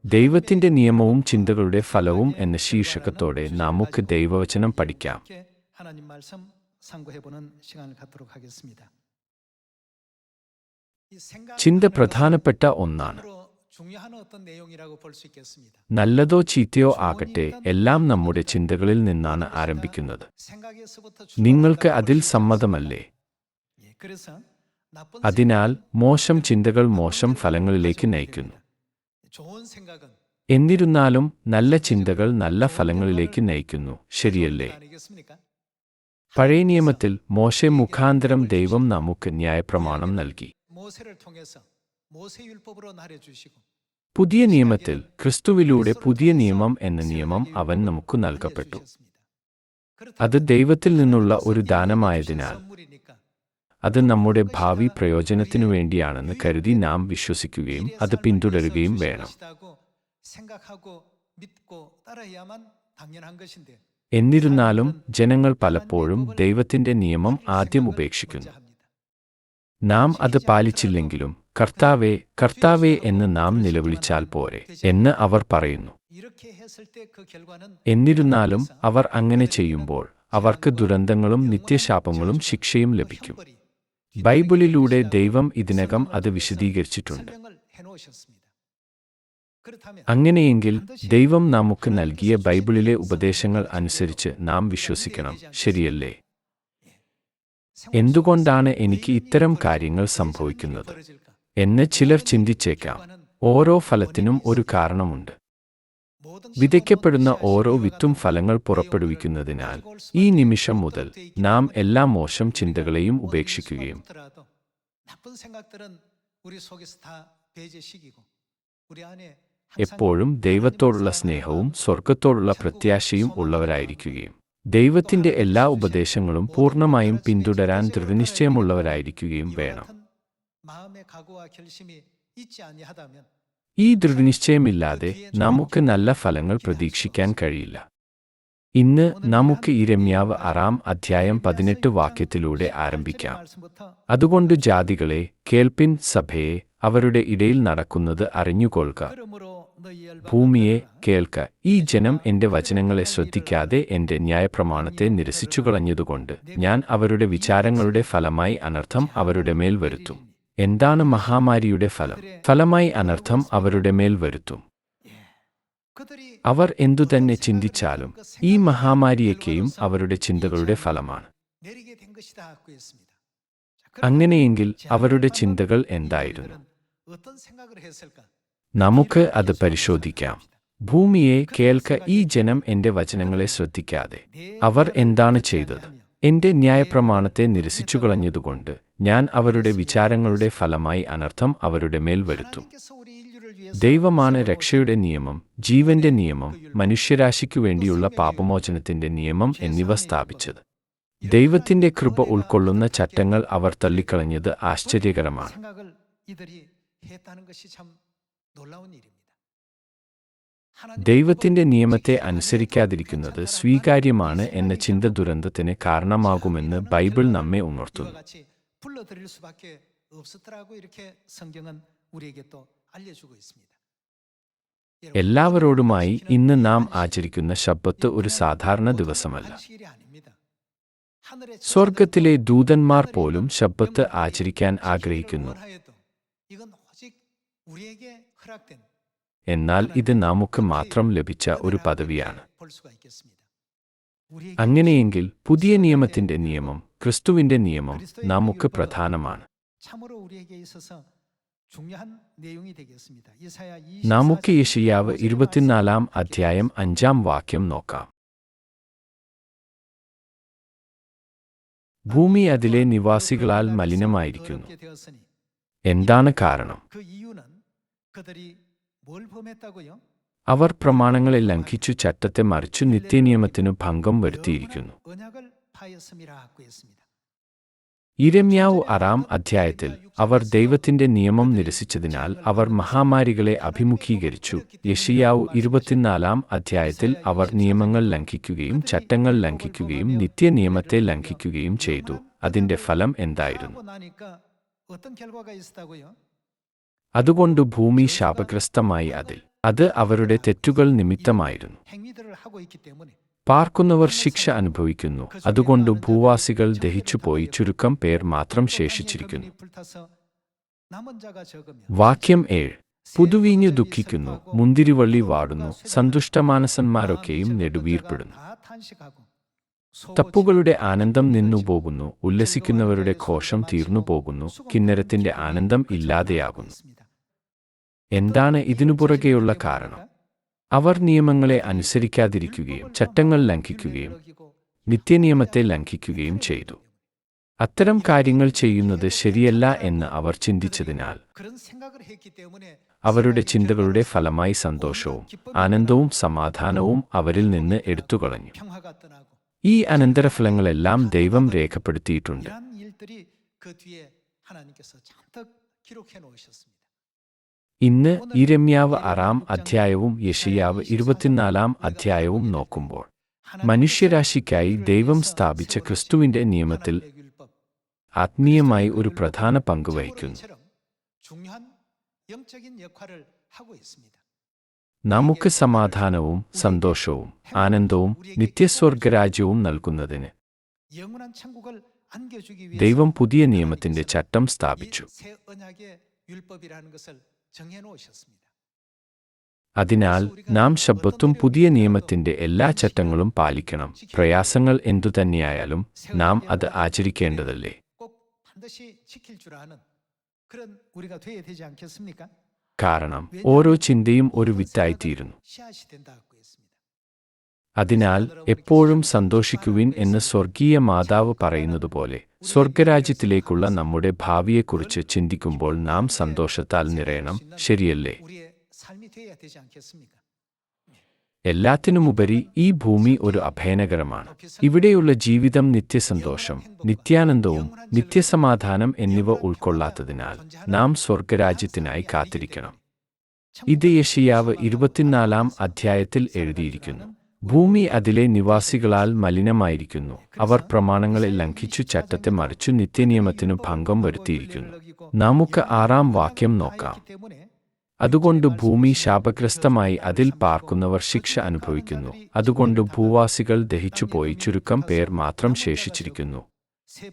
ദൈവത്തിന്റെ നിയമവും ചിന്തകളുടെ ഫലവും എന്ന ശീർഷകത്തോടെ നമുക്ക് ദൈവവചനം പഠിക്കാം. ചിന്ത പ്രധാനപ്പെട്ട ഒന്നാണ്. നല്ലതോ ചീത്തയോ ആകട്ടെ, എല്ലാം നമ്മുടെ ചിന്തകളിൽ നിന്നാണ് ആരംഭിക്കുന്നത്. നിങ്ങൾക്ക് അതിൽ സമ്മതമല്ലേ? അതിനാൽ മോശം ചിന്തകൾ മോശം ഫലങ്ങളിലേക്ക് നയിക്കുന്നു. എന്നിരുന്നാലും നല്ല ചിന്തകൾ നല്ല ഫലങ്ങളിലേക്ക് നയിക്കുന്നു, ശരിയല്ലേ? പഴയ നിയമത്തിൽ മോശെ മുഖാന്തരം ദൈവം നമുക്ക് ന്യായപ്രമാണം നൽകി. പുതിയ നിയമത്തിൽ ക്രിസ്തുവിലൂടെ പുതിയ നിയമം എന്ന നിയമം അവൻ നമുക്ക് നൽകപ്പെട്ടു. അത് ദൈവത്തിൽ നിന്നുള്ള ഒരു ദാനമായതിനാൽ അത് നമ്മുടെ ഭാവി പ്രയോജനത്തിനു വേണ്ടിയാണെന്ന് കരുതി നാം വിശ്വസിക്കുകയും അത് പിന്തുടരുകയും വേണം. എന്നിരുന്നാലും ജനങ്ങൾ പലപ്പോഴും ദൈവത്തിന്റെ നിയമം ആദ്യം ഉപേക്ഷിക്കുന്നു. നാം അത് പാലിച്ചില്ലെങ്കിലും കർത്താവേ, കർത്താവേ എന്ന് നാം നിലവിളിച്ചാൽ പോരെ എന്ന് അവർ പറയുന്നു. എന്നിരുന്നാലും അവർ അങ്ങനെ ചെയ്യുമ്പോൾ അവർക്ക് ദുരന്തങ്ങളും നിത്യശാപങ്ങളും ശിക്ഷയും ലഭിക്കും. ബൈബിളിലൂടെ ദൈവം ഇതിനകം അത് വിശദീകരിച്ചിട്ടുണ്ട്. അങ്ങനെയെങ്കിൽ ദൈവം നമുക്ക് നൽകിയ ബൈബിളിലെ ഉപദേശങ്ങൾ അനുസരിച്ച് നാം വിശ്വസിക്കണം, ശരിയല്ലേ? എന്തുകൊണ്ടാണ് എനിക്ക് ഇത്തരം കാര്യങ്ങൾ സംഭവിക്കുന്നത് എന്ന് ചിലർ ചിന്തിച്ചേക്കാം. ഓരോ ഫലത്തിനും ഒരു കാരണമുണ്ട്. വിതയ്ക്കപ്പെടുന്ന ഓരോ വിത്തും ഫലങ്ങൾ പുറപ്പെടുവിക്കുന്നതിനാൽ ഈ നിമിഷം മുതൽ നാം എല്ലാ മോശം ചിന്തകളെയും ഉപേക്ഷിക്കുകയും എപ്പോഴും ദൈവത്തോടുള്ള സ്നേഹവും സ്വർഗത്തോടുള്ള പ്രത്യാശയും ഉള്ളവരായിരിക്കുകയും ദൈവത്തിന്റെ എല്ലാ ഉപദേശങ്ങളും പൂർണ്ണമായും പിന്തുടരാൻ ദൃഢനിശ്ചയമുള്ളവരായിരിക്കുകയും വേണം. ഈ ദൃഢനിശ്ചയമില്ലാതെ നമുക്ക് നല്ല ഫലങ്ങൾ പ്രതീക്ഷിക്കാൻ കഴിയില്ല. ഇന്ന് നമുക്ക് യിരെമ്യാവ് 6:18 ആരംഭിക്കാം. അതുകൊണ്ട് ജാതികളെ കേൾപ്പിൻ, സഭയെ അവരുടെ ഇടയിൽ നടക്കുന്നത് അറിഞ്ഞുകൊള്ളുക. ഭൂമിയെ കേൾക്ക. ഈ ജനം എന്റെ വചനങ്ങളെ ശ്രദ്ധിക്കാതെ എന്റെ ന്യായപ്രമാണത്തെ നിരസിച്ചുകളഞ്ഞതുകൊണ്ട് ഞാൻ അവരുടെ വിചാരങ്ങളുടെ ഫലമായി അനർത്ഥം അവരുടെ മേൽ വരുത്തും. എന്താണ് മഹാമാരിയുടെ ഫലം? ഫലമായി അനർത്ഥം അവരുടെ മേൽ വരുത്തും. അവർ എന്തുതന്നെ ചിന്തിച്ചാലും ഈ മഹാമാരിയൊക്കെയും അവരുടെ ചിന്തകളുടെ ഫലമാണ്. അങ്ങനെയെങ്കിൽ അവരുടെ ചിന്തകൾ എന്തായിരുന്നു? നമുക്ക് അത് പരിശോധിക്കാം. ഭൂമിയെ കേൾക്ക. ഈ ജനം എന്റെ വചനങ്ങളെ ശ്രദ്ധിക്കാതെ അവർ എന്താണ് ചെയ്തത്? എന്റെ ന്യായപ്രമാണത്തെ നിരസിച്ചുകളഞ്ഞതുകൊണ്ട് ഞാൻ അവരുടെ വിചാരങ്ങളുടെ ഫലമായി അനർത്ഥം അവരുടെ മേൽ വരുത്തും. ദൈവമാണ് രക്ഷയുടെ നിയമം, ജീവന്റെ നിയമം, മനുഷ്യരാശിക്കു വേണ്ടിയുള്ള പാപമോചനത്തിന്റെ നിയമം എന്നിവ സ്ഥാപിച്ചത്. ദൈവത്തിന്റെ കൃപ ഉൾക്കൊള്ളുന്ന ചട്ടങ്ങൾ അവർ തള്ളിക്കളഞ്ഞത് ആശ്ചര്യകരമാണ്. ദൈവത്തിന്റെ നിയമത്തെ അനുസരിക്കാതിരിക്കുന്നത് സ്വീകാര്യമാണ് എന്ന ചിന്ത ദുരന്തത്തിന് കാരണമാകുമെന്ന് ബൈബിൾ നമ്മെ ഉണർത്തുന്നു. എല്ലാവരോടുമായി ഇന്ന് നാം ആചരിക്കുന്ന ശബ്ബത്ത് ഒരു സാധാരണ ദിവസമല്ല. സ്വർഗത്തിലെ ദൂതന്മാർ പോലും ശബ്ബത്ത് ആചരിക്കാൻ ആഗ്രഹിക്കുന്നു. എന്നാൽ ഇത് നമുക്ക് മാത്രം ലഭിച്ച ഒരു പദവിയാണ്. അങ്ങനെയെങ്കിൽ പുതിയ നിയമത്തിന്റെ നിയമം, ക്രിസ്തുവിന്റെ നിയമം നമുക്ക് പ്രധാനമാണ്. നമുക്ക് യെശയ്യാവ് 24:5 നോക്കാം. ഭൂമി അതിലെ നിവാസികളാൽ മലിനമായിരിക്കുന്നു. എന്താണ് കാരണം? അവർ പ്രമാണങ്ങളെ ലംഘിച്ചു ചട്ടത്തെ മറിച്ചു നിത്യനിയമത്തിനു ഭംഗം വരുത്തിയിരിക്കുന്നു. യിരെമ്യാവ് 6-ാം അധ്യായത്തിൽ അവർ ദൈവത്തിന്റെ നിയമം നിരസിച്ചതിനാൽ അവർ മഹാമാരികളെ അഭിമുഖീകരിച്ചു. യെശയ്യാവ് 24-ാം അധ്യായത്തിൽ അവർ നിയമങ്ങൾ ലംഘിക്കുകയും ചട്ടങ്ങൾ ലംഘിക്കുകയും നിത്യനിയമത്തെ ലംഘിക്കുകയും ചെയ്തു. അതിന്റെ ഫലം എന്തായിരുന്നു? അതുകൊണ്ട് ഭൂമി ശാപഗ്രസ്തമായി. അത് അവരുടെ തെറ്റുകൾ നിമിത്തമായിരുന്നു. പാർക്കുന്നവർ ശിക്ഷ അനുഭവിക്കുന്നു. അതുകൊണ്ട് ഭൂവാസികൾ ദഹിച്ചുപോയി ചുരുക്കം പേർ മാത്രം ശേഷിച്ചിരിക്കുന്നു. വാക്യം 7. പുതുവീഞ്ഞു ദുഃഖിക്കുന്നു, മുന്തിരിവള്ളി വാടുന്നു, സന്തുഷ്ടമാനസന്മാരൊക്കെയും നെടുവീർപ്പെടുന്നു. തപ്പുകളുടെ ആനന്ദം നിന്നുപോകുന്നു, ഉല്ലസിക്കുന്നവരുടെ ഘോഷം തീർന്നുപോകുന്നു, കിന്നരത്തിന്റെ ആനന്ദം ഇല്ലാതെയാകുന്നു. എന്താണ് ഇതിനു പുറകെയുള്ള കാരണം? അവർ നിയമങ്ങളെ അനുസരിക്കാതിരിക്കുകയും ചട്ടങ്ങൾ ലംഘിക്കുകയും നിത്യനിയമത്തെ ലംഘിക്കുകയും ചെയ്തു. അത്തരം കാര്യങ്ങൾ ചെയ്യുന്നത് ശരിയല്ല എന്ന് അവർ ചിന്തിച്ചതിനാൽ അവരുടെ ചിന്തകളുടെ ഫലമായി സന്തോഷവും ആനന്ദവും സമാധാനവും അവരിൽ നിന്ന് എടുത്തുകളഞ്ഞു. ഈ അനന്തരഫലങ്ങളെല്ലാം ദൈവം രേഖപ്പെടുത്തിയിട്ടുണ്ട്. ഇന്ന് യിരെമ്യാവ് 6-ാം അധ്യായവും യെശയ്യാവ് 24-ാം അധ്യായവും നോക്കുമ്പോൾ മനുഷ്യരാശിക്കായി ദൈവം സ്ഥാപിച്ച ക്രിസ്തുവിന്റെ നിയമത്തിൽ ആത്മീയമായി ഒരു പ്രധാന പങ്ക് വഹിക്കുന്നു. നമുക്ക് സമാധാനവും സന്തോഷവും ആനന്ദവും നിത്യസ്വർഗരാജ്യവും നൽകുന്നതിന് ദൈവം പുതിയ നിയമത്തിന്റെ ചട്ടം സ്ഥാപിച്ചു. അതിനാൽ നാം ശബ്ബത്തും പുതിയ നിയമത്തിന്റെ എല്ലാ ചട്ടങ്ങളും പാലിക്കണം. പ്രയാസങ്ങൾ എന്തുതന്നെയായാലും നാം അത് ആചരിക്കേണ്ടതല്ലേ? കാരണം ഓരോ ചിന്തയും ഒരു വിത്തായിത്തീരുന്നു. അതിനാൽ എപ്പോഴും സന്തോഷിക്കുവിൻ എന്ന് സ്വർഗീയ മാതാവ് പറയുന്നതുപോലെ സ്വർഗരാജ്യത്തിലേക്കുള്ള നമ്മുടെ ഭാവിയെക്കുറിച്ച് ചിന്തിക്കുമ്പോൾ നാം സന്തോഷത്താൽ നിറയണം. ശരിയല്ലേ? എല്ലാത്തിനുമുപരി ഈ ഭൂമി ഒരു അഭയനഗരമാണ്. ഇവിടെയുള്ള ജീവിതം നിത്യസന്തോഷം, നിത്യാനന്ദവും നിത്യസമാധാനം എന്നിവ ഉൾക്കൊള്ളാത്തതിനാൽ നാം സ്വർഗരാജ്യത്തിനായി കാത്തിരിക്കണം. ഇത് യെശയ്യാവ് 24-ാം അധ്യായത്തിൽ എഴുതിയിരിക്കുന്നു. ഭൂമി അതിലെ നിവാസികളാൽ മലിനമായിരിക്കുന്നു. അവർ പ്രമാണങ്ങളെ ലംഘിച്ചു, ചട്ടത്തെ മറിച്ചു, നിത്യനിയമത്തിനു ഭംഗം വരുത്തിയിരിക്കുന്നു. നമുക്ക് 6-ാം വാക്യം നോക്കാം. അതുകൊണ്ട് ഭൂമി ശാപഗ്രസ്തമായി, അതിൽ പാർക്കുന്നവർ ശിക്ഷ അനുഭവിക്കുന്നു. അതുകൊണ്ട് ഭൂവാസികൾ ദഹിച്ചുപോയി ചുരുക്കം പേർ മാത്രം ശേഷിച്ചിരിക്കുന്നു.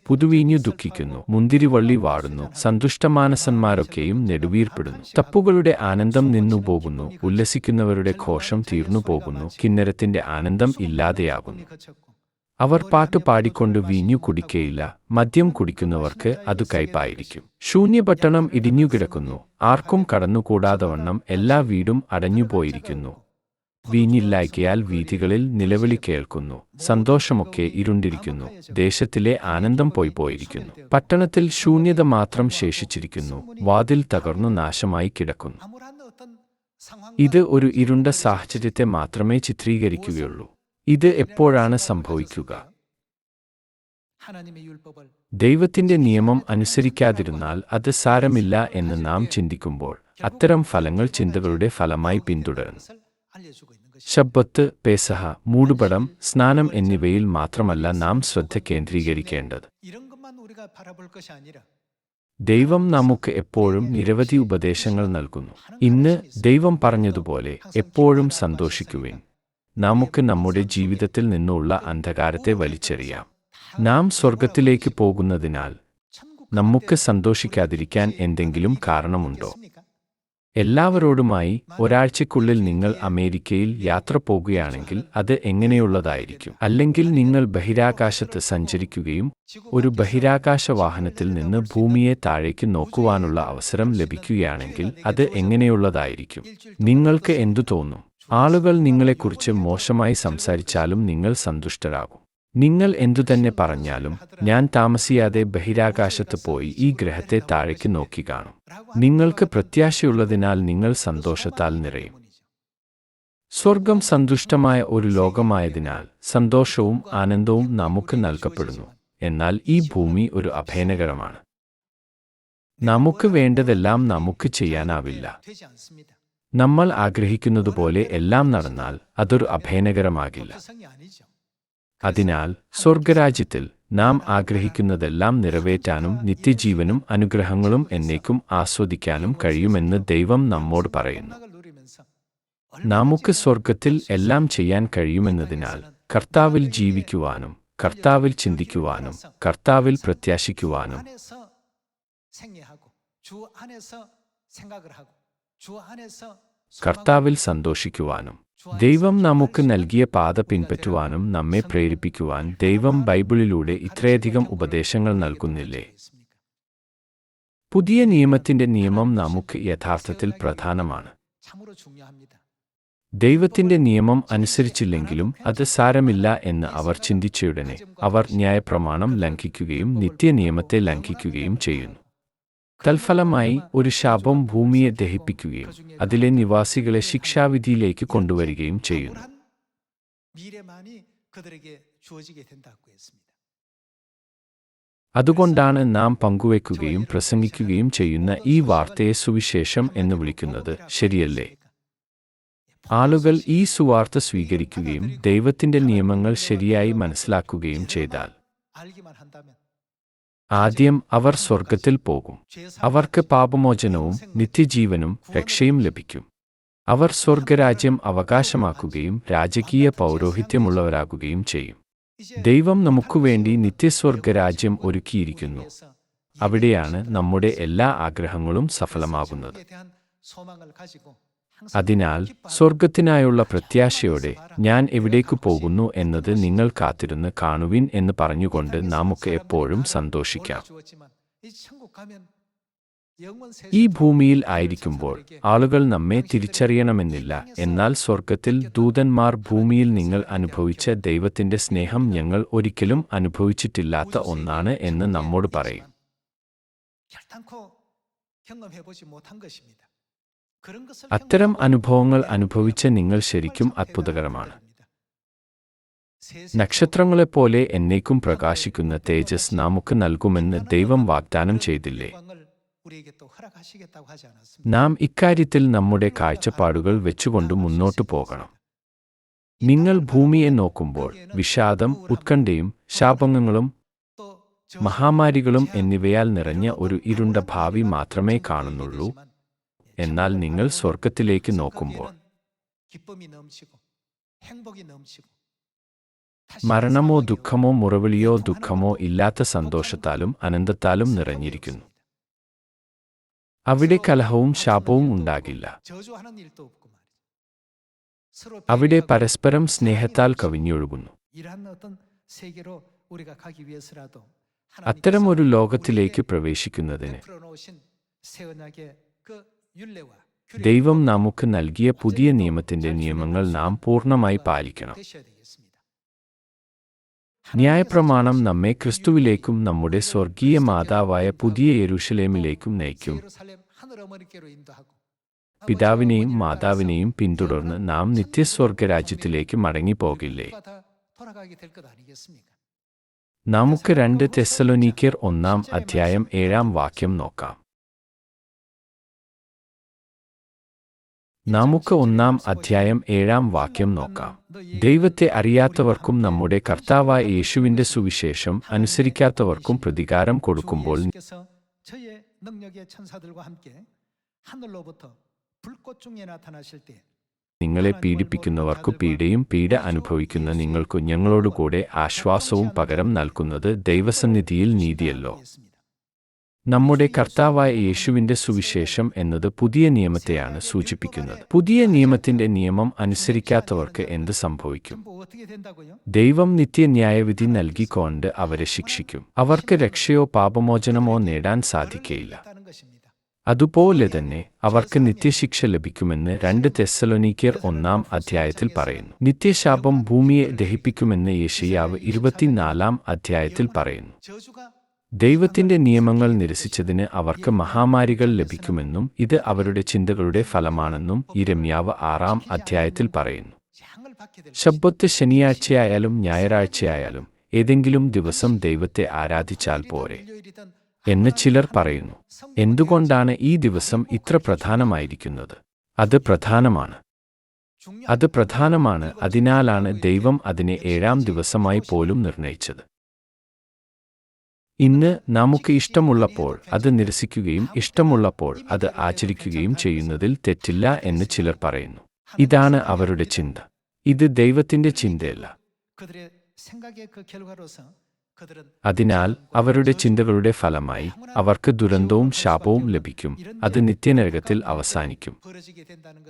പുതുവീഞ്ഞു ദുഃഖിക്കുന്നു, മുന്തിരിവള്ളി വാടുന്നു, സന്തുഷ്ടമാനസന്മാരൊക്കെയും നെടുവീർപ്പെടുന്നു. തപ്പുകളുടെ ആനന്ദം നിന്നുപോകുന്നു, ഉല്ലസിക്കുന്നവരുടെ ഘോഷം തീർന്നുപോകുന്നു, കിന്നരത്തിന്റെ ആനന്ദം ഇല്ലാതെയാകുന്നു. അവർ പാട്ട് പാടിക്കൊണ്ട് വീഞ്ഞു കുടിക്കയില്ല, മദ്യം കുടിക്കുന്നവർക്ക് അതു കയ്പായിരിക്കും. ശൂന്യപട്ടണം ഇടിഞ്ഞുകിടക്കുന്നു, ആർക്കും കടന്നുകൂടാതവണ്ണം എല്ലാ വീടും അടഞ്ഞുപോയിരിക്കുന്നു. വീഞ്ഞില്ലായ്കയാൽ വീഥികളിൽ നിലവിളി കേൾക്കുന്നു, സന്തോഷമൊക്കെ ഇരുണ്ടിരിക്കുന്നു, ദേശത്തിലെ ആനന്ദം പോയിരിക്കുന്നു. പട്ടണത്തിൽ ശൂന്യത മാത്രം ശേഷിച്ചിരിക്കുന്നു, വാതിൽ തകർന്നു നാശമായി കിടക്കുന്നു. ഇത് ഒരു ഇരുണ്ട സാഹചര്യത്തെ മാത്രമേ ചിത്രീകരിക്കുകയുള്ളൂ. ഇത് എപ്പോഴാണ് സംഭവിക്കുക? ദൈവത്തിന്റെ നിയമം അനുസരിക്കാതിരുന്നാൽ അത് സാരമില്ല എന്ന് നാം ചിന്തിക്കുമ്പോൾ അത്തരം ഫലങ്ങൾ ചിന്തകളുടെ ഫലമായി പിന്തുടരുന്നു. ശബ്ബത്ത്, പേസഹ, മൂടുപടം, സ്നാനം എന്നിവയിൽ മാത്രമല്ല നാം ശ്രദ്ധ കേന്ദ്രീകരിക്കേണ്ടത്. ദൈവം നമുക്ക് എപ്പോഴും നിരവധി ഉപദേശങ്ങൾ നൽകുന്നു. ഇന്ന് ദൈവം പറഞ്ഞതുപോലെ എപ്പോഴും സന്തോഷിക്കുവിൻ. നമുക്ക് നമ്മുടെ ജീവിതത്തിൽ നിന്നുള്ള അന്ധകാരത്തെ വലിച്ചെറിയാം. നാം സ്വർഗത്തിലേക്ക് പോകുന്നതിനാൽ നമുക്ക് സന്തോഷിക്കാതിരിക്കാൻ എന്തെങ്കിലും കാരണമുണ്ടോ? എല്ലാവരോടുമായി ഒരാഴ്ചയ്ക്കുള്ളിൽ നിങ്ങൾ അമേരിക്കയിൽ യാത്ര പോകുകയാണെങ്കിൽ അത് എങ്ങനെയുള്ളതായിരിക്കും? അല്ലെങ്കിൽ നിങ്ങൾ ബഹിരാകാശത്ത് സഞ്ചരിക്കുകയും ഒരു ബഹിരാകാശ വാഹനത്തിൽ നിന്ന് ഭൂമിയെ താഴേക്ക് നോക്കുവാനുള്ള അവസരം ലഭിക്കുകയാണെങ്കിൽ അത് എങ്ങനെയുള്ളതായിരിക്കും? നിങ്ങൾക്ക് എന്തു തോന്നും? ആളുകൾ നിങ്ങളെക്കുറിച്ച് മോശമായി സംസാരിച്ചാലും നിങ്ങൾ സന്തുഷ്ടരാകും. നിങ്ങൾ എന്തുതന്നെ പറഞ്ഞാലും ഞാൻ താമസിയാതെ ബഹിരാകാശത്ത് പോയി ഈ ഗ്രഹത്തെ താഴേക്ക് നോക്കി കാണും. നിങ്ങൾക്ക് പ്രത്യാശയുള്ളതിനാൽ നിങ്ങൾ സന്തോഷത്താൽ നിറയും. സ്വർഗം സന്തുഷ്ടമായ ഒരു ലോകമായതിനാൽ സന്തോഷവും ആനന്ദവും നമുക്ക് നൽകപ്പെടുന്നു. എന്നാൽ ഈ ഭൂമി ഒരു അഭയനഗരമാണ്. നമുക്ക് വേണ്ടതെല്ലാം നമുക്ക് ചെയ്യാനാവില്ല. നമ്മൾ ആഗ്രഹിക്കുന്നതുപോലെ എല്ലാം നടന്നാൽ അതൊരു അഭയനഗരമാകില്ല. അതിനാൽ സ്വർഗരാജ്യത്തിൽ നാം ആഗ്രഹിക്കുന്നതെല്ലാം നിറവേറ്റാനും നിത്യജീവനും അനുഗ്രഹങ്ങളും എന്നേക്കും ആസ്വദിക്കാനും കഴിയുമെന്ന് ദൈവം നമ്മോട് പറയുന്നു. നമുക്ക് സ്വർഗത്തിൽ എല്ലാം ചെയ്യാൻ കഴിയുമെന്നതിനാൽ കർത്താവിൽ ജീവിക്കുവാനും കർത്താവിൽ ചിന്തിക്കുവാനും കർത്താവിൽ പ്രത്യാശിക്കുവാനും കർത്താവിൽ സന്തോഷിക്കുവാനും ദൈവം നമുക്ക് നൽകിയ പാത പിൻപറ്റുവാനും നമ്മെ പ്രേരിപ്പിക്കുവാൻ ദൈവം ബൈബിളിലൂടെ ഇത്രയധികം ഉപദേശങ്ങൾ നൽകുന്നില്ലേ? പുതിയ നിയമത്തിന്റെ നിയമം നമുക്ക് യഥാർത്ഥത്തിൽ പ്രധാനമാണ്. ദൈവത്തിന്റെ നിയമം അനുസരിച്ചില്ലെങ്കിലും അത് സാരമില്ല എന്ന് അവർ ചിന്തിച്ചയുടനെ അവർ ന്യായപ്രമാണം ലംഘിക്കുകയും നിത്യനിയമത്തെ ലംഘിക്കുകയും ചെയ്യുന്നു. തൽഫലമായി ഒരു ശാപം ഭൂമിയെ ദഹിപ്പിക്കുകയും അതിലെ നിവാസികളെ ശിക്ഷാവിധിയിലേക്ക് കൊണ്ടുവരികയും ചെയ്യുന്നു. അതുകൊണ്ടാണ് നാം പങ്കുവെക്കുകയും പ്രസംഗിക്കുകയും ചെയ്യുന്ന ഈ വാർത്തയെ സുവിശേഷം എന്ന് വിളിക്കുന്നത്, ശരിയല്ലേ? ആളുകൾ ഈ സുവാർത്ത സ്വീകരിക്കുകയും ദൈവത്തിന്റെ നിയമങ്ങൾ ശരിയായി മനസ്സിലാക്കുകയും ചെയ്താൽ ആദ്യം അവർ സ്വർഗത്തിൽ പോകും. അവർക്ക് പാപമോചനവും നിത്യജീവനും രക്ഷയും ലഭിക്കും. അവർ സ്വർഗരാജ്യം അവകാശമാക്കുകയും രാജകീയ പൗരോഹിത്യമുള്ളവരാകുകയും ചെയ്യും. ദൈവം നമുക്കുവേണ്ടി നിത്യസ്വർഗരാജ്യം ഒരുക്കിയിരിക്കുന്നു. അവിടെയാണ് നമ്മുടെ എല്ലാ ആഗ്രഹങ്ങളും സഫലമാകുന്നത്. അതിനാൽ സ്വർഗത്തിനായുള്ള പ്രത്യാശയോടെ ഞാൻ എവിടേക്കു പോകുന്നു എന്നത് നിങ്ങൾ കാത്തിരുന്ന് കാണുവിൻ എന്ന് പറഞ്ഞുകൊണ്ട് നമുക്ക് എപ്പോഴും സന്തോഷിക്കാം. ഈ ഭൂമിയിൽ ആയിരിക്കുമ്പോൾ ആളുകൾ നമ്മെ തിരിച്ചറിയണമെന്നില്ല. എന്നാൽ സ്വർഗത്തിൽ ദൂതന്മാർ ഭൂമിയിൽ നിങ്ങൾ അനുഭവിച്ച ദൈവത്തിന്റെ സ്നേഹം ഞങ്ങൾ ഒരിക്കലും അനുഭവിച്ചിട്ടില്ലാത്ത ഒന്നാണ് എന്ന് നമ്മോട് പറയും. അത്തരം അനുഭവങ്ങൾ അനുഭവിച്ച നിങ്ങൾ ശരിക്കും അത്ഭുതകരമാണ്. നക്ഷത്രങ്ങളെപ്പോലെ എന്നേക്കും പ്രകാശിക്കുന്ന തേജസ് നമുക്ക് നൽകുമെന്ന് ദൈവം വാഗ്ദാനം ചെയ്തില്ലേ? നാം ഇക്കാര്യത്തിൽ നമ്മുടെ കാഴ്ചപ്പാടുകൾ വെച്ചുകൊണ്ട് മുന്നോട്ടു പോകണം. നിങ്ങൾ ഭൂമിയെ നോക്കുമ്പോൾ വിഷാദം, ഉത്കണ്ഠയും ശാപങ്ങളും മഹാമാരികളും എന്നിവയാൽ നിറഞ്ഞ ഒരു ഇരുണ്ട ഭാവി മാത്രമേ കാണുന്നുള്ളൂ. എന്നാൽ നിങ്ങൾ സ്വർഗത്തിലേക്ക് നോക്കുമ്പോൾ മരണമോ ദുഃഖമോ മുറവിളിയോ ദുഃഖമോ ഇല്ലാത്ത സന്തോഷത്താലും ആനന്ദത്താലും നിറഞ്ഞിരിക്കുന്നു. അവിടെ കലഹവും ശാപവും ഉണ്ടാകില്ല. അവിടെ പരസ്പരം സ്നേഹത്താൽ കവിഞ്ഞൊഴുകുന്നു. അത്തരമൊരു ലോകത്തിലേക്ക് പ്രവേശിക്കുന്നതിന് ദൈവം നമുക്ക് നൽകിയ പുതിയ നിയമത്തിന്റെ നിയമങ്ങൾ നാം പൂർണ്ണമായി പാലിക്കണം. ന്യായപ്രമാണം നമ്മെ ക്രിസ്തുവിലേക്കും നമ്മുടെ സ്വർഗീയ മാതാവായ പുതിയ യെരൂശലേമിലേക്കും നയിക്കും. പിതാവിനെയും മാതാവിനെയും പിന്തുടർന്ന് നാം നിത്യസ്വർഗരാജ്യത്തിലേക്ക് മടങ്ങിപ്പോകില്ലേ? നമുക്ക് 2 തെസ്സലോനിക്കർ 1:7 നോക്കാം. നമുക്ക് 1:7 നോക്കാം. ദൈവത്തെ അറിയാത്തവർക്കും നമ്മുടെ കർത്താവായ യേശുവിന്റെ സുവിശേഷം അനുസരിക്കാത്തവർക്കും പ്രതികാരം കൊടുക്കുമ്പോൾ നിങ്ങളെ പീഡിപ്പിക്കുന്നവർക്കു പീഡയും പീഡ അനുഭവിക്കുന്ന നിങ്ങൾക്കു ഞങ്ങളോടുകൂടെ ആശ്വാസവും പകരം നൽകുന്നത് ദൈവസന്നിധിയിൽ നീതിയല്ലോ. നമ്മുടെ കർത്താവായ യേശുവിന്റെ സുവിശേഷം എന്നത് പുതിയ നിയമത്തെയാണ് സൂചിപ്പിക്കുന്നത്. പുതിയ നിയമത്തിന്റെ നിയമം അനുസരിക്കാത്തവർക്ക് എന്ത് സംഭവിക്കും? ദൈവം നിത്യന്യായവിധി നൽകിക്കൊണ്ട് അവരെ ശിക്ഷിക്കും. അവർക്ക് രക്ഷയോ പാപമോചനമോ നേടാൻ സാധിക്കയില്ല. അതുപോലെ തന്നെ അവർക്ക് നിത്യശിക്ഷ ലഭിക്കുമെന്ന് 2 തെസ്സലോനിക്കർ 1 പറയുന്നു. നിത്യശാപം ഭൂമിയെ ദഹിപ്പിക്കുമെന്ന് യെശയ്യാവ് 24 പറയുന്നു. ദൈവത്തിന്റെ നിയമങ്ങൾ നിരസിച്ചതിന് അവർക്ക് മഹാമാരികൾ ലഭിക്കുമെന്നും ഇത് അവരുടെ ചിന്തകളുടെ ഫലമാണെന്നും യിരെമ്യാവ് 6 പറയുന്നു. ശബ്ബത്ത് ശനിയാഴ്ചയായാലും ഞായറാഴ്ചയായാലും ഏതെങ്കിലും ദിവസം ദൈവത്തെ ആരാധിച്ചാൽ പോരെ എന്ന് ചിലർ പറയുന്നു. എന്തുകൊണ്ടാണ് ഈ ദിവസം ഇത്ര പ്രധാനമായിരിക്കുന്നത്? അത് പ്രധാനമാണ്. അത് പ്രധാനമാണ്. അതിനാലാണ് ദൈവം അതിനെ 7-ാം ദിവസമായി പോലും നിർണയിച്ചത്. ഇന്ന് നമുക്ക് ഇഷ്ടമുള്ളപ്പോൾ അത് നിരസിക്കുകയും ഇഷ്ടമുള്ളപ്പോൾ അത് ആചരിക്കുകയും ചെയ്യുന്നതിൽ തെറ്റില്ല എന്ന് ചിലർ പറയുന്നു. ഇതാണ് അവരുടെ ചിന്ത. ഇത് ദൈവത്തിന്റെ ചിന്തയല്ല. അതിനാൽ അവരുടെ ചിന്തകളുടെ ഫലമായി അവർക്ക് ദുരന്തവും ശാപവും ലഭിക്കും. അത് നിത്യനരകത്തിൽ അവസാനിക്കും.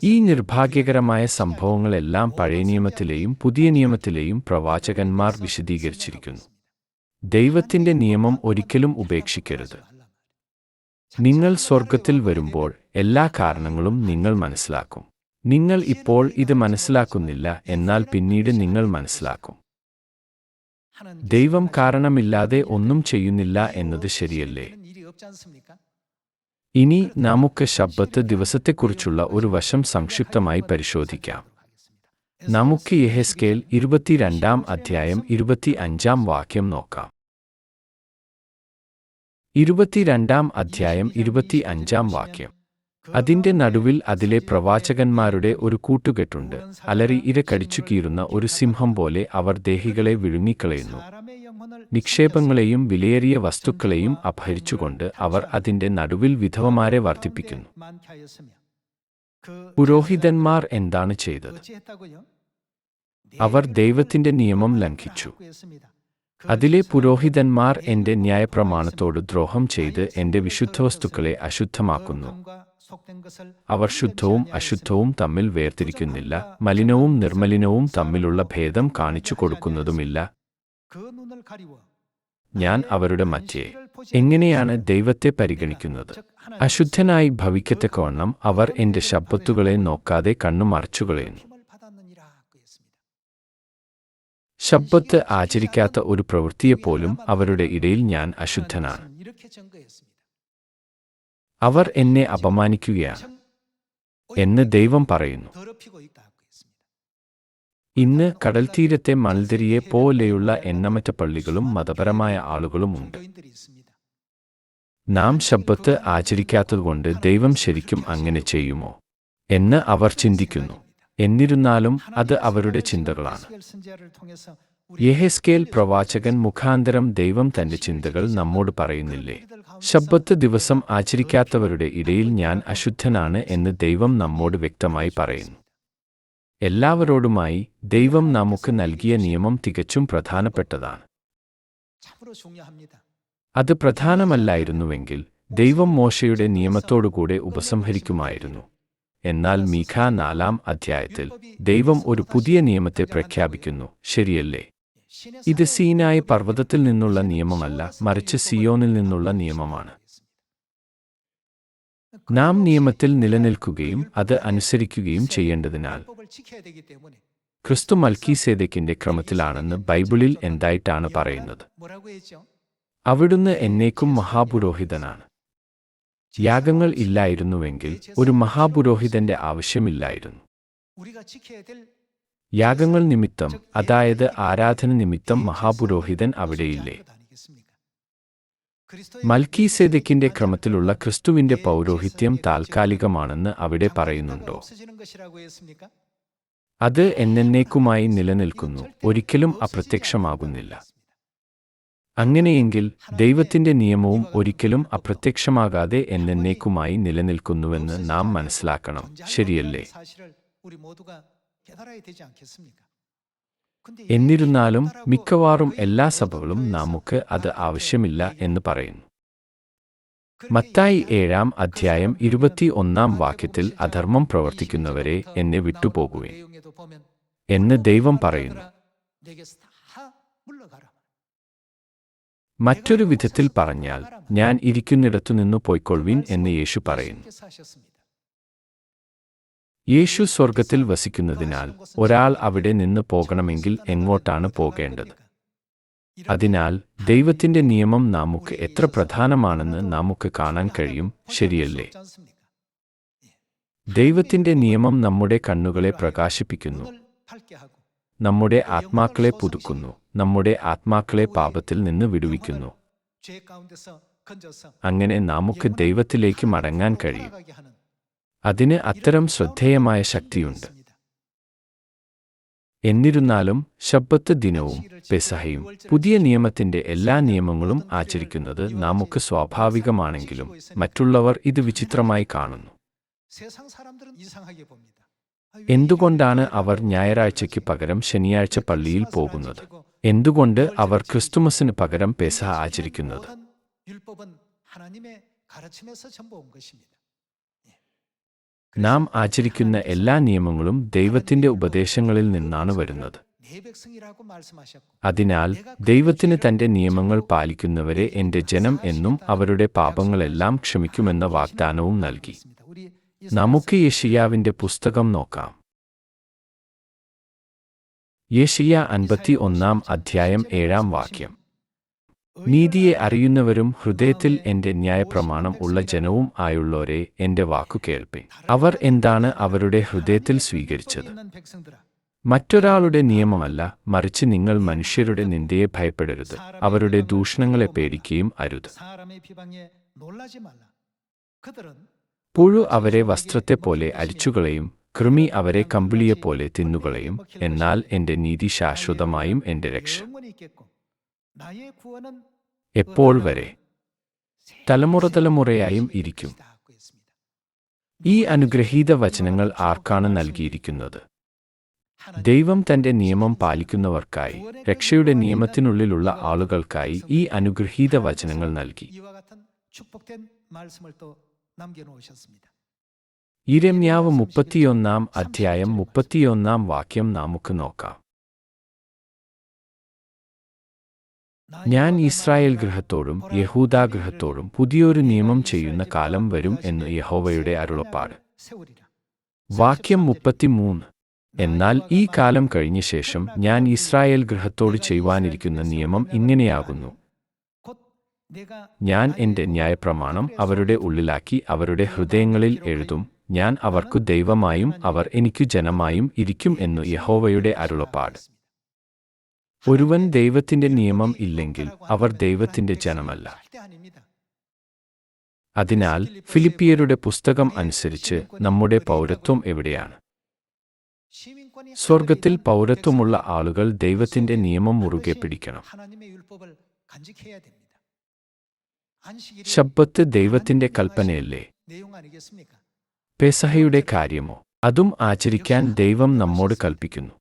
ഈ നിർഭാഗ്യകരമായ സംഭവങ്ങളെല്ലാം പഴയ നിയമത്തിലെയും പുതിയ നിയമത്തിലെയും പ്രവാചകന്മാർ വിശദീകരിച്ചിരിക്കുന്നു. ദൈവത്തിന്റെ നിയമം ഒരിക്കലും ഉപേക്ഷിക്കരുത്. നിങ്ങൾ സ്വർഗ്ഗത്തിൽ വരുമ്പോൾ എല്ലാ കാരണങ്ങളും നിങ്ങൾ മനസ്സിലാക്കും. നിങ്ങൾ ഇപ്പോൾ ഇത് മനസ്സിലാക്കുന്നില്ല, എന്നാൽ പിന്നീട് നിങ്ങൾ മനസ്സിലാക്കും. ദൈവം കാരണമില്ലാതെ ഒന്നും ചെയ്യുന്നില്ല എന്നത് ശരിയല്ലേ? ഇനി നമുക്ക് ശബ്ബത്ത് ദിവസത്തെക്കുറിച്ചുള്ള ഒരു വശം സംക്ഷിപ്തമായി പരിശോധിക്കാം. നമുക്ക് യെഹെസ്കേൽ 22-ാം അധ്യായം 25-ാം വാക്യം നോക്കാം. 22-ാം അധ്യായം 25-ാം വാക്യം. അതിന്റെ നടുവിൽ അതിലെ പ്രവാചകന്മാരുടെ ഒരു കൂട്ടുകെട്ടുണ്ട്. അലറി ഇര കടിച്ചു കീറുന്ന ഒരു സിംഹം പോലെ അവർ ദേഹികളെ വിഴുങ്ങിക്കളയുന്നു. നിക്ഷേപങ്ങളെയും വിലയേറിയ വസ്തുക്കളെയും അപഹരിച്ചുകൊണ്ട് അവർ അതിന്റെ നടുവിൽ വിധവമാരെ വർദ്ധിപ്പിക്കുന്നു. പുരോഹിതന്മാർ എന്താണ് ചെയ്തത്? അവർ ദൈവത്തിന്റെ നിയമം ലംഘിച്ചു. അതിലെ പുരോഹിതന്മാർ എന്റെ ന്യായപ്രമാണത്തോട് ദ്രോഹം ചെയ്ത് എന്റെ വിശുദ്ധവസ്തുക്കളെ അശുദ്ധമാക്കുന്നു. അവർ ശുദ്ധവും അശുദ്ധവും തമ്മിൽ വേർതിരിക്കുന്നില്ല, മലിനവും നിർമ്മലിനവും തമ്മിലുള്ള ഭേദം കാണിച്ചു കൊടുക്കുന്നതുമില്ല. ഞാൻ അവരുടെ മധ്യേ എങ്ങനെയാണ് ദൈവത്തെ പരിഗണിക്കുന്നത്? അശുദ്ധനായി ഭവിക്കത്തക്കവണ്ണം അവർ എന്റെ ശബ്ബത്തുകളെ നോക്കാതെ കണ്ണു മറച്ചുകളയുന്നു. ശബ്ബത്ത് ആചരിക്കാത്ത ഒരു പ്രവൃത്തിയെപ്പോലും അവരുടെ ഇടയിൽ ഞാൻ അശുദ്ധനാണ്. അവർ എന്നെ അപമാനിക്കുകയാണ് എന്ന് ദൈവം പറയുന്നു. ഇന്ന് കടൽത്തീരത്തെ മണൽതരിയെ പോലെയുള്ള എണ്ണമറ്റ പള്ളികളും മതപരമായ ആളുകളുമുണ്ട്. നാം ശബ്ബത്ത് ആചരിക്കാത്തതുകൊണ്ട് ദൈവം ശരിക്കും അങ്ങനെ ചെയ്യുമോ എന്ന് അവർ ചിന്തിക്കുന്നു. എന്നിരുന്നാലും അത് അവരുടെ ചിന്തകളാണ്. യെഹെസ്കേൽ പ്രവാചകൻ മുഖാന്തരം ദൈവം തന്റെ ചിന്തകൾ നമ്മോട് പറയുന്നില്ലേ? ശബ്ബത്ത് ദിവസം ആചരിക്കാത്തവരുടെ ഇടയിൽ ഞാൻ അശുദ്ധനാണ് എന്ന് ദൈവം നമ്മോട് വ്യക്തമായി പറയുന്നു. എല്ലാവരോടുമായി ദൈവം നമുക്ക് നൽകിയ നിയമം തികച്ചും പ്രധാനപ്പെട്ടതാണ്. അത് പ്രധാനമല്ലായിരുന്നുവെങ്കിൽ ദൈവം മോശയുടെ നിയമത്തോടുകൂടെ ഉപസംഹരിക്കുമായിരുന്നു. എന്നാൽ മീഖ 4-ാം അധ്യായത്തിൽ ദൈവം ഒരു പുതിയ നിയമത്തെ പ്രഖ്യാപിക്കുന്നു, ശരിയല്ലേ? ഇത് സീനായി പർവ്വതത്തിൽ നിന്നുള്ള നിയമമല്ല, മറിച്ച് സിയോനിൽ നിന്നുള്ള നിയമമാണ്. നാം നിയമത്തിൽ നിലനിൽക്കുകയും അത് അനുസരിക്കുകയും ചെയ്യേണ്ടതിനാൽ ക്രിസ്തു മൽക്കീസേദെക്കിന്റെ ക്രമത്തിലാണെന്ന് ബൈബിളിൽ എന്തായിട്ടാണ് പറയുന്നത്? അവിടുന്ന് എന്നേക്കും മഹാപുരോഹിതനാണ്. യാഗങ്ങൾ ഇല്ലായിരുന്നുവെങ്കിൽ ഒരു മഹാപുരോഹിതന്റെ ആവശ്യമില്ലായിരുന്നു. യാഗങ്ങൾ നിമിത്തം, അതായത് ആരാധന നിമിത്തം മഹാപുരോഹിതൻ അവിടെയില്ലേ? മൽക്കീസേദെക്കിന്റെ ക്രമത്തിലുള്ള ക്രിസ്തുവിന്റെ പൗരോഹിത്യം താൽക്കാലികമാണെന്ന് അവിടെ പറയുന്നുണ്ടോ? അത് എന്നേക്കുമായി നിലനിൽക്കുന്നു, ഒരിക്കലും അപ്രത്യക്ഷമാകുന്നില്ല. അങ്ങനെയെങ്കിൽ ദൈവത്തിന്റെ നിയമവും ഒരിക്കലും അപ്രത്യക്ഷമാകാതെ എന്നേക്കുമായി നിലനിൽക്കുന്നുവെന്ന് നാം മനസ്സിലാക്കണം, ശരിയല്ലേ? എന്നിരുന്നാലും മിക്കവാറും എല്ലാ സഭകളും നമുക്ക് അത് ആവശ്യമില്ല എന്ന് പറയുന്നു. മത്തായി 7-ാം അധ്യായം 21-ാം വാക്യത്തിൽ അധർമ്മം പ്രവർത്തിക്കുന്നവരെ എന്നെ വിട്ടുപോകുവിൻ എന്ന് ദൈവം പറയുന്നു. മറ്റൊരു വിധത്തിൽ പറഞ്ഞാൽ, ഞാൻ ഇരിക്കുന്നിടത്തുനിന്നു പോയിക്കൊള്ളുവിൻ എന്ന് യേശു പറയുന്നു. യേശു സ്വർഗ്ഗത്തിൽ വസിക്കുന്നതിനാൽ ഒരാൾ അവിടെ നിന്ന് പോകണമെങ്കിൽ എങ്ങോട്ടാണ് പോകേണ്ടത്? അതിനാൽ ദൈവത്തിന്റെ നിയമം നമുക്ക് എത്ര പ്രധാനമാണെന്ന് നമുക്ക് കാണാൻ കഴിയും, ശരിയല്ലേ? ദൈവത്തിന്റെ നിയമം നമ്മുടെ കണ്ണുകളെ പ്രകാശിപ്പിക്കുന്നു. നമ്മുടെ ആത്മാക്കളെ പുതുക്കുന്നു, നമ്മുടെ ആത്മാക്കളെ പാപത്തിൽ നിന്ന് വിടുവിക്കുന്നു. അങ്ങനെ നമുക്ക് ദൈവത്തിലേക്ക് മടങ്ങാൻ കഴിയും. അതിന് അത്തരം ശ്രദ്ധേയമായ ശക്തിയുണ്ട്. എന്നിരുന്നാലും ശബ്ബത്ത് ദിനവും പെസഹയും പുതിയ നിയമത്തിന്റെ എല്ലാ നിയമങ്ങളും ആചരിക്കുന്നത് നമുക്ക് സ്വാഭാവികമാണെങ്കിലും മറ്റുള്ളവർ ഇത് വിചിത്രമായി കാണുന്നു. എന്തുകൊണ്ടാണ് അവർ ഞായറാഴ്ചയ്ക്ക് പകരം ശനിയാഴ്ച പള്ളിയിൽ പോകുന്നത്? എന്തുകൊണ്ട് അവർ ക്രിസ്തുമസിന് പകരം പെസഹ ആചരിക്കുന്നത്? നാം ആചരിക്കുന്ന എല്ലാ നിയമങ്ങളും ദൈവത്തിന്റെ ഉപദേശങ്ങളിൽ നിന്നാണ് വരുന്നത്. അതിനാൽ ദൈവത്തിന് തന്റെ നിയമങ്ങൾ പാലിക്കുന്നവരെ എന്റെ ജനം എന്നും അവരുടെ പാപങ്ങളെല്ലാം ക്ഷമിക്കുമെന്ന വാഗ്ദാനവും നൽകി. നമുക്ക് യെശയ്യാവിന്റെ പുസ്തകം നോക്കാം. യെശയ്യാ 51 അധ്യായം 7 വാക്യം. നീതിയെ അറിയുന്നവരും ഹൃദയത്തിൽ എന്റെ ന്യായപ്രമാണം ഉള്ള ജനവും ആയുള്ളോരെ എന്റെ വാക്കു കേൾപ്പിൻ. അവർ എന്താണ് അവരുടെ ഹൃദയത്തിൽ സ്വീകരിച്ചത്? മറ്റൊരാളുടെ നിയമമല്ല, മറിച്ച് നിങ്ങൾ മനുഷ്യരുടെ നിന്ദയെ ഭയപ്പെടരുത്, അവരുടെ ദൂഷണങ്ങളെ പേടിക്കുകയും അരുത്. പുഴു അവരെ വസ്ത്രത്തെപ്പോലെ അരിച്ചുകളയും, കൃമി അവരെ കമ്പിളിയെപ്പോലെ തിന്നുകളയും. എന്നാൽ എന്റെ നീതി ശാശ്വതമായും എന്റെ രക്ഷ എപ്പോൾ വരെ? തലമുറയായും ഇരിക്കും. ഈ അനുഗ്രഹീത വചനങ്ങൾ ആർക്കാണ് നൽകിയിരിക്കുന്നത്? ദൈവം തന്റെ നിയമം പാലിക്കുന്നവർക്കായി, രക്ഷയുടെ നിയമത്തിനുള്ളിലുള്ള ആളുകൾക്കായി ഈ അനുഗ്രഹീത വചനങ്ങൾ നൽകി. യിരെമ്യാവ് 31 അധ്യായം 31 വാക്യം നമുക്ക് നോക്കാം. ഞാൻ ഇസ്രായേൽ ഗൃഹത്തോടും യഹൂദാ ഗൃഹത്തോടും പുതിയൊരു നിയമം ചെയ്യുന്ന കാലം വരും എന്ന് യഹോവയുടെ അരുളപ്പാട്. വാക്യം 33. എന്നാൽ ഈ കാലം കഴിഞ്ഞ ശേഷം ഞാൻ ഇസ്രായേൽ ഗൃഹത്തോട് ചെയ്യുവാനിരിക്കുന്ന നിയമം ഇങ്ങനെയാകുന്നു. ഞാൻ എന്റെ ന്യായപ്രമാണം അവരുടെ ഉള്ളിലാക്കി അവരുടെ ഹൃദയങ്ങളിൽ എഴുതും. ഞാൻ അവർക്കു ദൈവമായും അവർ എനിക്കു ജനമായും ഇരിക്കും എന്നു യഹോവയുടെ അരുളപ്പാട്. ഒരുവൻ ദൈവത്തിന്റെ നിയമം ഇല്ലെങ്കിൽ അവർ ദൈവത്തിന്റെ ജനമല്ല. അതിനാൽ ഫിലിപ്പിയരുടെ പുസ്തകം അനുസരിച്ച് നമ്മുടെ പൗരത്വം എവിടെയാണ്? സ്വർഗത്തിൽ പൗരത്വമുള്ള ആളുകൾ ദൈവത്തിന്റെ നിയമം മുറുകെ പിടിക്കണം. ശബ്ബത്ത് ദൈവത്തിന്റെ കൽപ്പനയല്ലേ? പെസഹയുടെ കാര്യമോ? അതും ആചരിക്കാൻ ദൈവം നമ്മോട് കൽപ്പിക്കുന്നു.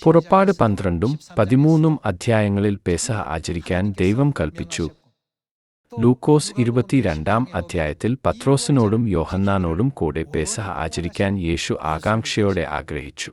പുറപ്പാട് 12-13 അധ്യായങ്ങളിൽ പെസഹ ആചരിക്കാൻ ദൈവം കൽപ്പിച്ചു. ലൂക്കോസ് 22 അധ്യായത്തിൽ പത്രോസിനോടും യോഹന്നാനോടും കൂടെ പെസഹ ആചരിക്കാൻ യേശു ആകാംക്ഷയോടെ ആഗ്രഹിച്ചു.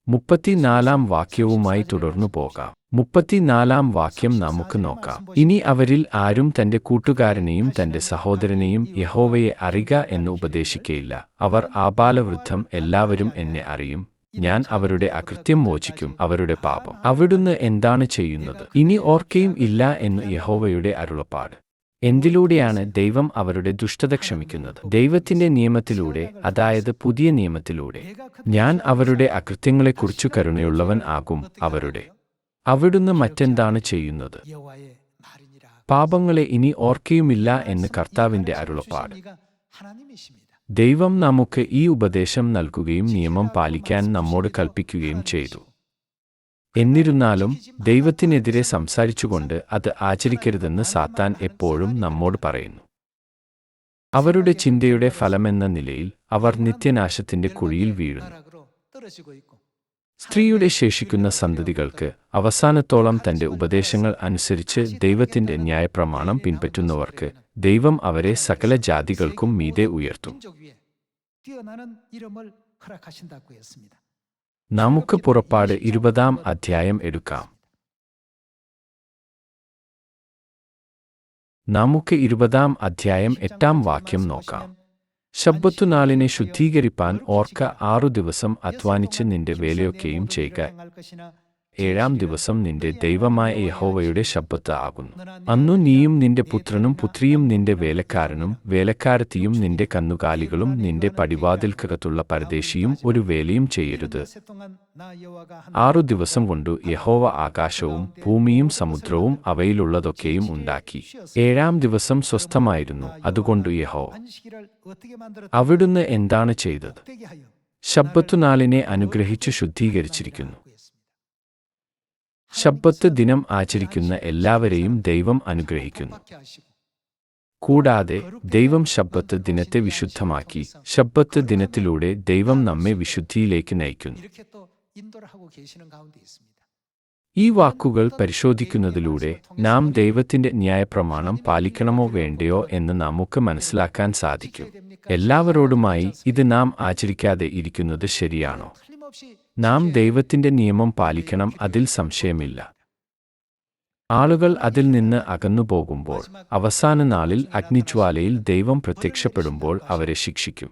34 വാക്യവുമായി തുടർന്നു പോകാം. 34 വാക്യം നമുക്ക് നോക്കാം. ഇനി അവരിൽ ആരും തന്റെ കൂട്ടുകാരനെയും തന്റെ സഹോദരനെയും യഹോവയെ അറിക എന്ന് ഉപദേശിക്കയില്ല. അവർ ആബാലവൃദ്ധം എല്ലാവരും എന്നെ അറിയും. ഞാൻ അവരുടെ അകൃത്യം മോചിക്കും, അവരുടെ പാപം അവിടുന്ന് എന്താണ് ചെയ്യുന്നത് ഇനി ഓർക്കയും ഇല്ല എന്നു യഹോവയുടെ അരുളപ്പാട്. എന്തിലൂടെയാണ് ദൈവം അവരുടെ ദുഷ്ടത ക്ഷമിക്കുന്നത്? ദൈവത്തിന്റെ നിയമത്തിലൂടെ, അതായത് പുതിയ നിയമത്തിലൂടെ. ഞാൻ അവരുടെ അകൃത്യങ്ങളെക്കുറിച്ചു കരുണയുള്ളവൻ ആകും അവരുടെ. അവിടുന്ന് മറ്റെന്താണ് ചെയ്യുന്നത്? പാപങ്ങളെ ഇനി ഓർക്കയുമില്ല എന്ന് കർത്താവിന്റെ അരുളപ്പാട്. ദൈവം നമുക്ക് ഈ ഉപദേശം നൽകുകയും നിയമം പാലിക്കാൻ നമ്മോട് കൽപ്പിക്കുകയും ചെയ്തു. എന്നിരുന്നാലും ദൈവത്തിനെതിരെ സംസാരിച്ചുകൊണ്ട് അത് ആചരിക്കരുതെന്ന് സാത്താൻ എപ്പോഴും നമ്മോട് പറയുന്നു. അവരുടെ ചിന്തയുടെ ഫലമെന്ന നിലയിൽ അവർ നിത്യനാശത്തിന്റെ കുഴിയിൽ വീഴുന്നു. സ്ത്രീയുടെ ശേഷിക്കുന്ന സന്തതികൾക്ക് അവസാനത്തോളം തന്റെ ഉപദേശങ്ങൾ അനുസരിച്ച് ദൈവത്തിന്റെ ന്യായപ്രമാണം പിൻപറ്റുന്നവർക്ക് ദൈവം അവരെ സകല ജാതികൾക്കും മീതെ ഉയർത്തും. നമുക്ക് പുറപ്പാട് 20 അധ്യായം എടുക്കാം. നമുക്ക് 20 അധ്യായം 8 വാക്യം നോക്കാം. ശബ്ബത്തുനാളിനെ ശുദ്ധീകരിപ്പാൻ ഓർക്ക 6 ദിവസം അധ്വാനിച്ച് നിന്റെ വേലയൊക്കെയും ചെയ്യുക. ഏഴാം ദിവസം നിന്റെ ദൈവമായ യഹോവയുടെ ശബ്ബത്ത് ആകുന്നു. അന്നു നീയും നിന്റെ പുത്രനും പുത്രിയും നിന്റെ വേലക്കാരനും വേലക്കാരത്തിയും നിന്റെ കന്നുകാലികളും നിന്റെ പടിവാതിൽക്കകത്തുള്ള പരദേശിയും ഒരു വേലയും ചെയ്യരുത്. 6 ദിവസം കൊണ്ടു യഹോവ ആകാശവും ഭൂമിയും സമുദ്രവും അവയിലുള്ളതൊക്കെയും ഉണ്ടാക്കി. 7-ാം ദിവസം സ്വസ്ഥമായിരുന്നു. അതുകൊണ്ട് യഹോവ അവിടുന്ന് എന്താണ് ചെയ്തത്? ശബ്ബത്തുനാളിനെ അനുഗ്രഹിച്ചു ശുദ്ധീകരിച്ചിരിക്കുന്നു. ശബ്ബത്ത് ദിനം ആചരിക്കുന്ന എല്ലാവരെയും ദൈവം അനുഗ്രഹിക്കുന്നു. കൂടാതെ ദൈവം ശബ്ബത്ത് ദിനത്തെ വിശുദ്ധമാക്കി. ശബ്ബത്ത് ദിനത്തിലൂടെ ദൈവം നമ്മെ വിശുദ്ധിയിലേക്ക് നയിക്കുന്നു. ഈ വാക്കുകൾ പരിശോധിക്കുന്നതിലൂടെ നാം ദൈവത്തിന്റെ ന്യായപ്രമാണം പാലിക്കണമോ വേണ്ടയോ എന്ന് നമുക്ക് മനസ്സിലാക്കാൻ സാധിക്കും. എല്ലാവരോടുമായി ഇത് നാം ആചരിക്കാതെ ഇരിക്കുന്നത് ശരിയാണോ? നാം ദൈവത്തിന്റെ നിയമം പാലിക്കണം, അതിൽ സംശയമില്ല. ആളുകൾ അതിൽ നിന്ന് അകന്നുപോകുമ്പോൾ അവസാന നാളിൽ അഗ്നിജ്വാലയിൽ ദൈവം പ്രത്യക്ഷപ്പെടുമ്പോൾ അവരെ ശിക്ഷിക്കും.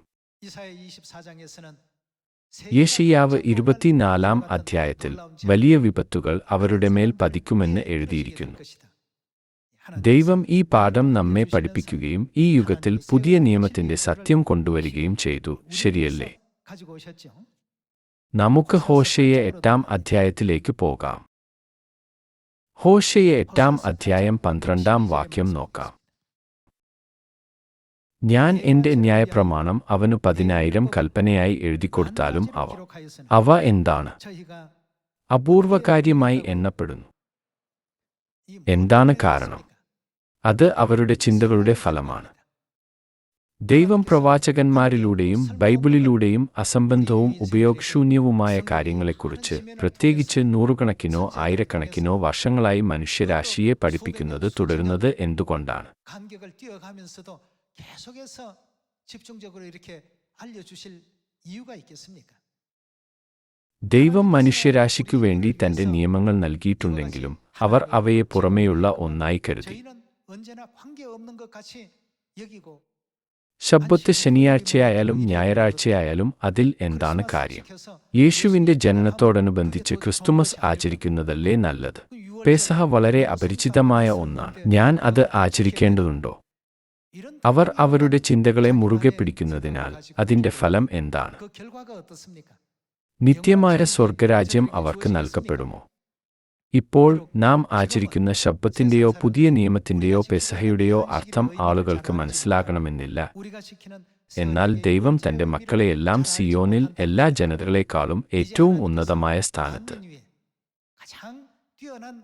യെശയ്യാവ് 24-ാം അധ്യായത്തിൽ വലിയ വിപത്തുകൾ അവരുടെ മേൽ പതിക്കുമെന്ന് എഴുതിയിരിക്കുന്നു. ദൈവം ഈ പാഠം നമ്മെ പഠിപ്പിക്കുകയും ഈ യുഗത്തിൽ പുതിയ നിയമത്തിന്റെ സത്യം കൊണ്ടുവരികയും ചെയ്തു, ശരിയല്ലേ? നമുക്ക് ഹോശേയ 8-ാം അധ്യായത്തിലേക്ക് പോകാം. ഹോശേയ 8-ാം അധ്യായം 12-ാം വാക്യം നോക്കാം. ഞാൻ എന്റെ ന്യായപ്രമാണം അവനു 10,000 കൽപ്പനയായി എഴുതിക്കൊടുത്താലും അവ എന്താണ്? അപൂർവകാര്യമായി എണ്ണപ്പെടുന്നു. എന്താണ് കാരണം? അത് അവരുടെ ചിന്തകളുടെ ഫലമാണ്. ദൈവം പ്രവാചകന്മാരിലൂടെയും ബൈബിളിലൂടെയും അസംബന്ധവും ഉപയോഗശൂന്യവുമായ കാര്യങ്ങളെക്കുറിച്ച് പ്രത്യേകിച്ച് നൂറുകണക്കിനോ ആയിരക്കണക്കിനോ വർഷങ്ങളായി മനുഷ്യരാശിയെ പഠിപ്പിക്കുന്നത് തുടരുന്നത് എന്തുകൊണ്ടാണ്? ദൈവം മനുഷ്യരാശിക്കു വേണ്ടി തന്റെ നിയമങ്ങൾ നൽകിയിട്ടുണ്ടെങ്കിലും അവർ അവയെ പുറമേയുള്ള ഒന്നായി കരുതി. ശബ്ബത്ത് ശനിയാഴ്ചയായാലും ഞായറാഴ്ചയായാലും അതിൽ എന്താണ് കാര്യം? യേശുവിന്റെ ജനനത്തോടനുബന്ധിച്ച് ക്രിസ്തുമസ് ആചരിക്കുന്നതല്ലേ നല്ലത്? പെസഹ വളരെ അപരിചിതമായ ഒന്നാണ്. ഞാൻ അത് ആചരിക്കേണ്ടതുണ്ടോ? അവർ അവരുടെ ചിന്തകളെ മുറുകെ പിടിക്കുന്നതിനാൽ അതിന്റെ ഫലം എന്താണ്? നിത്യമായ സ്വർഗരാജ്യം അവർക്ക് നൽകപ്പെടുമോ? ഇപ്പോൾ നാം ആചരിക്കുന്ന ശബ്ബത്തിന്റെയോ പുതിയ നിയമത്തിന്റെയോ പെസഹയുടെയോ അർത്ഥം ആളുകൾക്ക് മനസ്സിലാകണമെന്നില്ല. എന്നാൽ ദൈവം തന്റെ മക്കളെയെല്ലാം സിയോനിൽ എല്ലാ ജനതകളെക്കാളും ഏറ്റവും ഉന്നതമായ സ്ഥാനത്ത്,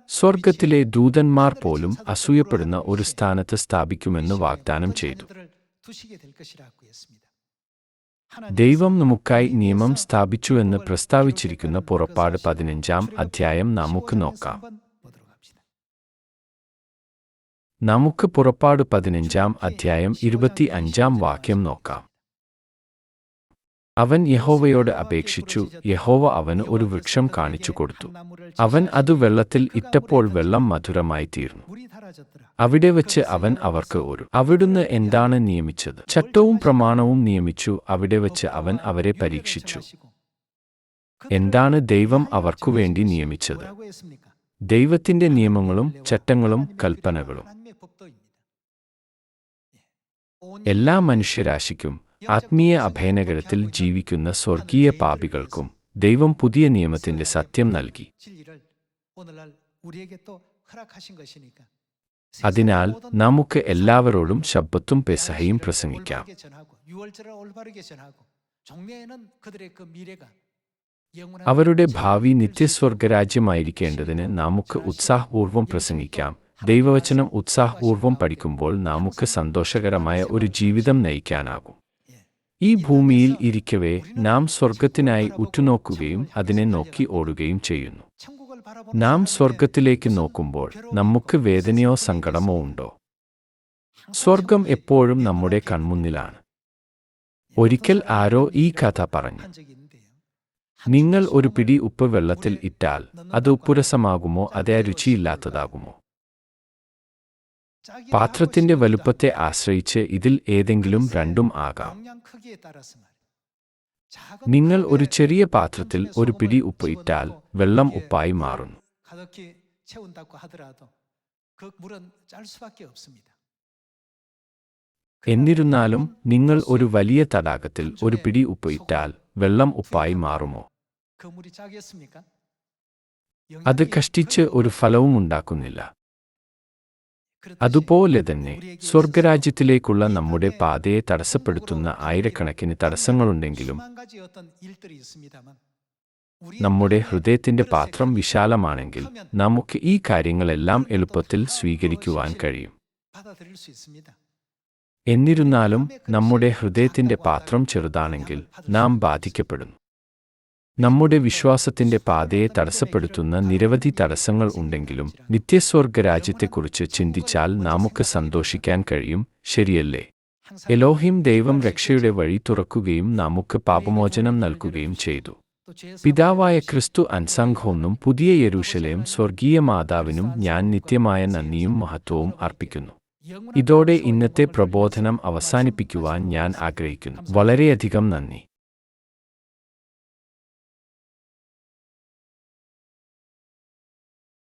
സ്വർഗത്തിലെ ദൂതന്മാർ പോലും അസൂയപ്പെടുന്ന ഒരു സ്ഥാനത്ത് സ്ഥാപിക്കുമെന്ന് വാഗ്ദാനം ചെയ്തു. ദൈവം നമുക്കായി നിയമം സ്ഥാപിച്ചുവെന്ന് പ്രസ്താവിച്ചിരിക്കുന്ന പുറപ്പാട് 15-ാം അധ്യായം നമുക്ക് നോക്കാം. നമുക്ക് പുറപ്പാട് 15-ാം അധ്യായം 25-ാം വാക്യം നോക്കാം. അവൻ യഹോവയോട് അപേക്ഷിച്ചു. യഹോവ അവന് ഒരു വൃക്ഷം കാണിച്ചു കൊടുത്തു. അവൻ അത് വെള്ളത്തിൽ ഇട്ടപ്പോൾ വെള്ളം മധുരമായി തീർന്നു. അവിടെ വച്ച് അവൻ അവർക്ക് അവിടുന്ന് എന്താണ് നിയമിച്ചത്? ചട്ടവും പ്രമാണവും നിയമിച്ചു. അവിടെ വച്ച് അവൻ അവരെ പരീക്ഷിച്ചു. എന്താണ് ദൈവം അവർക്കുവേണ്ടി നിയമിച്ചത്? ദൈവത്തിന്റെ നിയമങ്ങളും ചട്ടങ്ങളും കൽപ്പനകളും. എല്ലാ മനുഷ്യരാശിക്കും ആത്മീയ അഭയനഗരത്തിൽ ജീവിക്കുന്ന സ്വർഗീയ പാപികൾക്കും ദൈവം പുതിയ നിയമത്തിന്റെ സത്യം നൽകി. അതിനാൽ നമുക്ക് എല്ലാവരോടും ശബ്ബത്തും പെസഹയും പ്രസംഗിക്കാം. അവരുടെ ഭാവി നിത്യസ്വർഗരാജ്യമായിരിക്കേണ്ടതിന് നമുക്ക് ഉത്സാഹപൂർവ്വം പ്രസംഗിക്കാം. ദൈവവചനം ഉത്സാഹപൂർവ്വം പഠിക്കുമ്പോൾ നമുക്ക് സന്തോഷകരമായ ഒരു ജീവിതം നയിക്കാനാകും. ഈ ഭൂമിയിൽ ഇരിക്കവേ നാം സ്വർഗത്തിനായി ഉറ്റുനോക്കുകയും അതിനെ നോക്കി ഓടുകയും ചെയ്യുന്നു. നാം സ്വർഗത്തിലേക്ക് നോക്കുമ്പോൾ നമുക്ക് വേദനയോ സങ്കടമോ ഉണ്ടോ? സ്വർഗം എപ്പോഴും നമ്മുടെ കൺമുന്നിലാണ്. ഒരിക്കൽ ആരോ ഈ കഥ പറഞ്ഞു. നിങ്ങൾ ഒരു പിടി ഉപ്പ് വെള്ളത്തിൽ ഇട്ടാൽ അത് ഉപ്പുരസമാകുമോ അതേ രുചിയില്ലാത്തതാകുമോ? പാത്രത്തിന്റെ വലുപ്പത്തെ ആശ്രയിച്ച് ഇതിൽ ഏതെങ്കിലും രണ്ടും ആകാം. നിങ്ങൾ ഒരു ചെറിയ പാത്രത്തിൽ ഒരു പിടി ഉപ്പ് ഇട്ടാൽ വെള്ളം ഉപ്പായി മാറുന്നു. 가득히 채운다고 하더라도 그 물은 짤 수밖에 없습니다. എന്നിരുന്നാലും നിങ്ങൾ ഒരു വലിയ തടാകത്തിൽ ഒരു പിടി ഉപ്പ് ഇട്ടാൽ വെള്ളം ഉപ്പായി മാറുമോ? 그 물이 짜겠습니까? അത് കഷ്ടിച്ച് ഒരു ഫലവും ഉണ്ടാക്കുന്നില്ല. അതുപോലെ തന്നെ സ്വർഗരാജ്യത്തിലേക്കുള്ള നമ്മുടെ പാതയെ തടസ്സപ്പെടുത്തുന്ന ആയിരക്കണക്കിന് തടസ്സങ്ങളുണ്ടെങ്കിലും നമ്മുടെ ഹൃദയത്തിന്റെ പാത്രം വിശാലമാണെങ്കിൽ നമുക്ക് ഈ കാര്യങ്ങളെല്ലാം എളുപ്പത്തിൽ സ്വീകരിക്കുവാൻ കഴിയും. എന്നിരുന്നാലും നമ്മുടെ ഹൃദയത്തിന്റെ പാത്രം ചെറുതാണെങ്കിൽ നാം ബാധിക്കപ്പെടുന്നു. നമ്മുടെ വിശ്വാസത്തിന്റെ പാതയെ തടസ്സപ്പെടുത്തുന്ന നിരവധി തടസ്സങ്ങൾ ഉണ്ടെങ്കിലും നിത്യസ്വർഗരാജ്യത്തെക്കുറിച്ച് ചിന്തിച്ചാൽ നമുക്ക് സന്തോഷിക്കാൻ കഴിയും, ശരിയല്ലേ? എലോഹിം ദൈവം രക്ഷയുടെ വഴി തുറക്കുകയും നമുക്ക് പാപമോചനം നൽകുകയും ചെയ്തു. പിതാവായ ക്രിസ്തു അൻസംഘോന്നും പുതിയ യെരൂശലേം സ്വർഗീയ മാതാവിനും ഞാൻ നിത്യമായ നന്ദിയും മഹത്വവും അർപ്പിക്കുന്നു. ഇതോടെ ഇന്നത്തെ പ്രബോധനം അവസാനിപ്പിക്കുവാൻ ഞാൻ ആഗ്രഹിക്കുന്നു. വളരെയധികം നന്ദി.